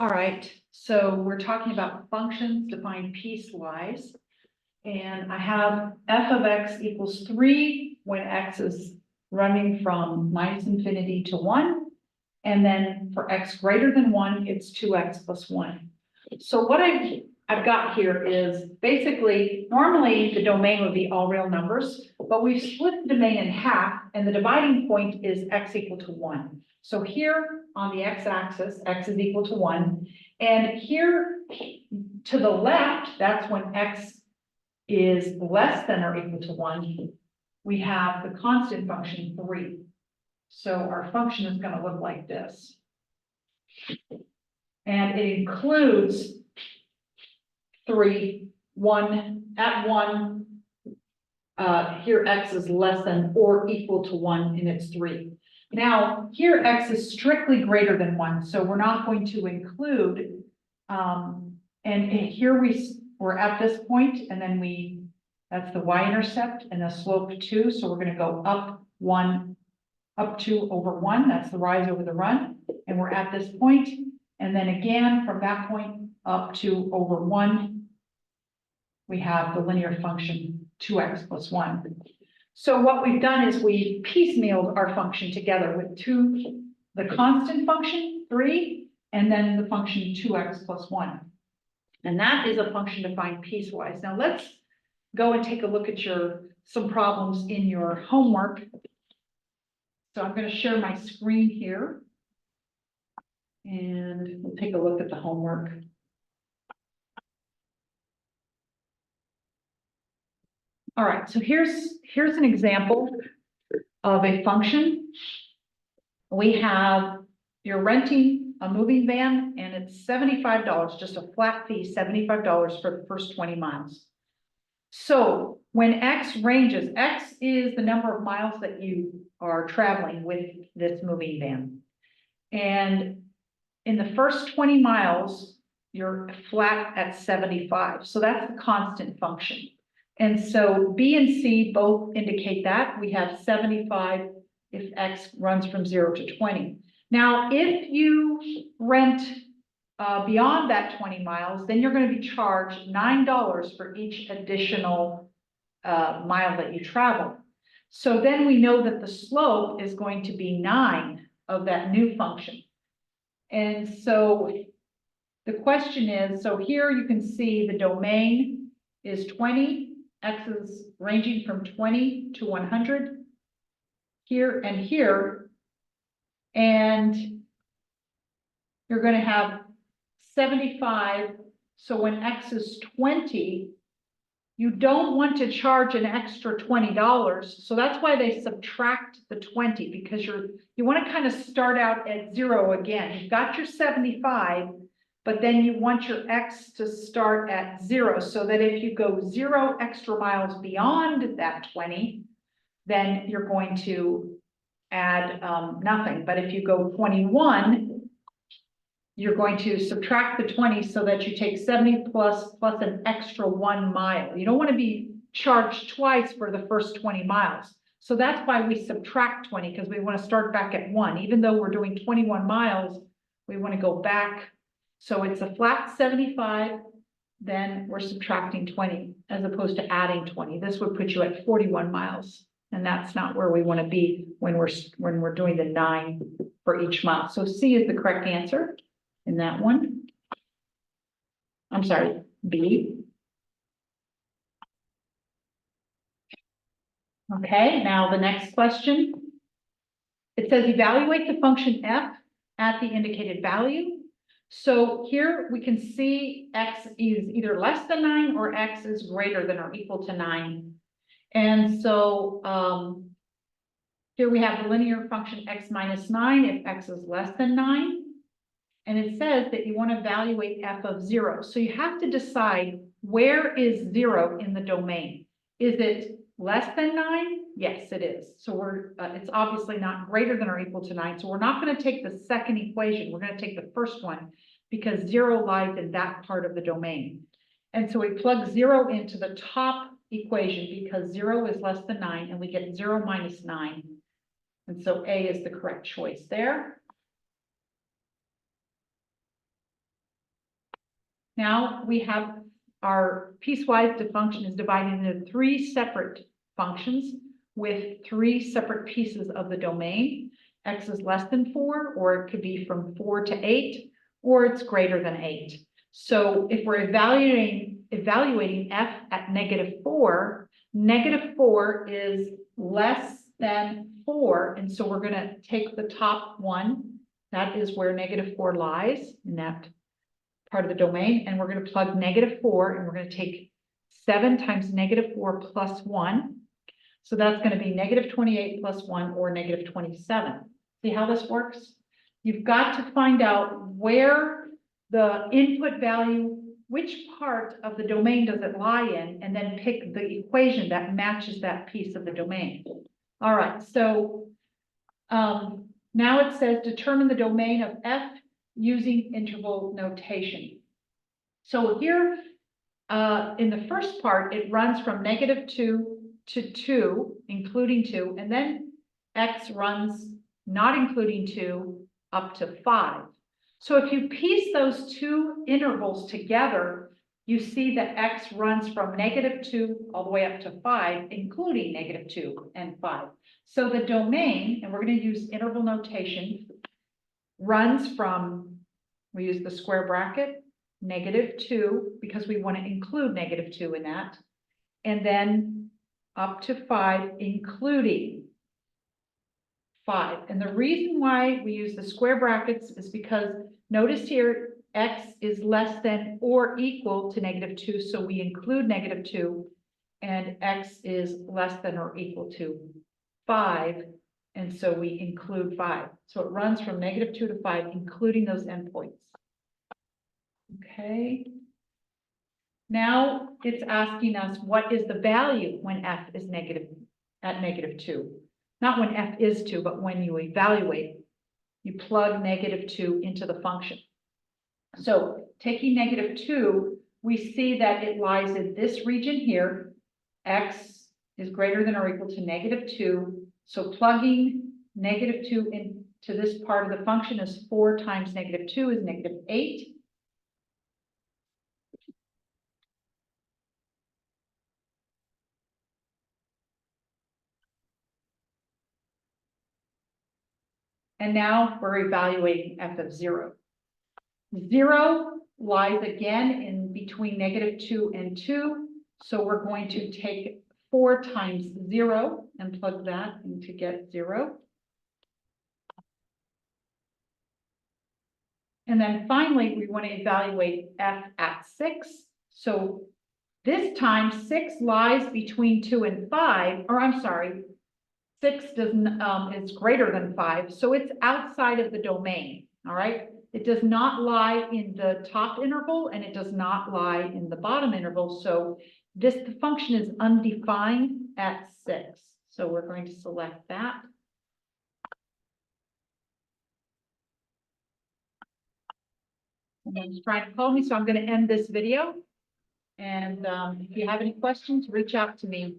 All right, so we're talking about functions defined piecewise. And I have f of x equals 3 when x is running from minus infinity to 1. And then for x greater than 1, it's 2x plus 1. So what I've got here is basically, normally the domain would be all real numbers, but we've split the domain in half, and the dividing point is x equal to 1. So here on the x-axis, x is equal to 1. And here to the left, that's when x is less than or equal to 1. We have the constant function 3. So our function is going to look like this. And it includes 3, 1, at 1. Here x is less than or equal to 1, and it's 3. Now, here x is strictly greater than 1, so we're not going to include, and here we're at this point, and then that's the y-intercept and the slope 2, so we're going to go up 1, up 2 over 1, that's the rise over the run, and we're at this point, and then again, from that point up 2 over 1, we have the linear function 2x plus 1. So what we've done is we piecemealed our function together with the constant function 3, and then the function 2x plus 1. And that is a function defined piecewise. Now let's go and take a look at some problems in your homework. So I'm going to share my screen here, and we'll take a look at the homework. All right, so here's an example of a function. You're renting a moving van, and it's $75, just a flat fee, $75 for the first 20 miles. So when x ranges, x is the number of miles that you are traveling with this moving van. And in the first 20 miles, you're flat at 75. So that's the constant function. And so B and C both indicate that. We have 75 if x runs from 0 to 20. Now, if you rent beyond that 20 miles, then you're going to be charged $9 for each additional mile that you travel. So then we know that the slope is going to be 9 of that new function. And so the question is, so here you can see the domain is 20. X is ranging from 20 to 100 here and here. And you're going to have 75. So when X is 20, you don't want to charge an extra $20. So that's why they subtract the 20, because you want to kind of start out at 0 again. You've got your 75. But then you want your x to start at 0, so that if you go 0 extra miles beyond that 20, then you're going to add nothing. But if you go 21, you're going to subtract the 20 so that you take 70 plus an extra 1 mile. You don't want to be charged twice for the first 20 miles. So that's why we subtract 20, because we want to start back at 1. Even though we're doing 21 miles, we want to go back. So it's a flat 75, then we're subtracting 20 as opposed to adding 20. This would put you at 41 miles, and that's not where we want to be when we're doing the 9 for each mile. So C is the correct answer in that one. I'm sorry, B. Okay, now the next question. It says evaluate the function f at the indicated value. So here we can see x is either less than 9 or x is greater than or equal to 9. And so here we have the linear function x minus 9 if x is less than 9. And it says that you want to evaluate f of 0. So you have to decide, where is 0 in the domain? Is it less than 9? Yes, it is. So it's obviously not greater than or equal to 9. So we're not going to take the second equation. We're going to take the first one, because 0 lies in that part of the domain. And so we plug 0 into the top equation, because 0 is less than 9, and we get 0 minus 9. And so A is the correct choice there. Now we have our piecewise function is divided into three separate functions with three separate pieces of the domain. X is less than 4, or it could be from 4 to 8, or it's greater than 8. So if we're evaluating f at -4, -4 is less than 4, and so we're going to take the top one. That is where -4 lies in that part of the domain, and we're going to plug -4, and we're going to take 7 times -4 plus 1. So that's going to be -28 plus 1, or -27. See how this works? You've got to find out where the input value, which part of the domain does it lie in, and then pick the equation that matches that piece of the domain. All right, so now it says determine the domain of f using interval notation. So here in the first part, it runs from -2 to 2, including 2, and then x runs not including 2 up to 5. So if you piece those two intervals together, you see that x runs from -2 all the way up to 5, including -2 and 5. So the domain, and we're going to use interval notation, runs from, we use the square bracket, -2, because we want to include -2 in that, and then up to 5, including 5. And the reason why we use the square brackets is because notice here, x is less than or equal to -2, so we include -2, and x is less than or equal to 5, and so we include 5. So it runs from -2 to 5, including those endpoints. Okay. Now it's asking us what is the value when f is at -2. Not when f is 2, but when you evaluate, you plug -2 into the function. So taking -2, we see that it lies in this region here. X is greater than or equal to -2. So plugging -2 into this part of the function is 4 times -2 is -8. And now we're evaluating f of 0. 0 lies again in between -2 and 2. So we're going to take 4 times 0 and plug that in to get 0. And then finally, we want to evaluate f at 6. So this time 6 lies between 2 and 5, or I'm sorry, 6 doesn't is greater than 5, so it's outside of the domain. All right, it does not lie in the top interval, and it does not lie in the bottom interval. So the function is undefined at 6. So we're going to select that. And then it's trying to call me, so I'm going to end this video. And if you have any questions, reach out to me.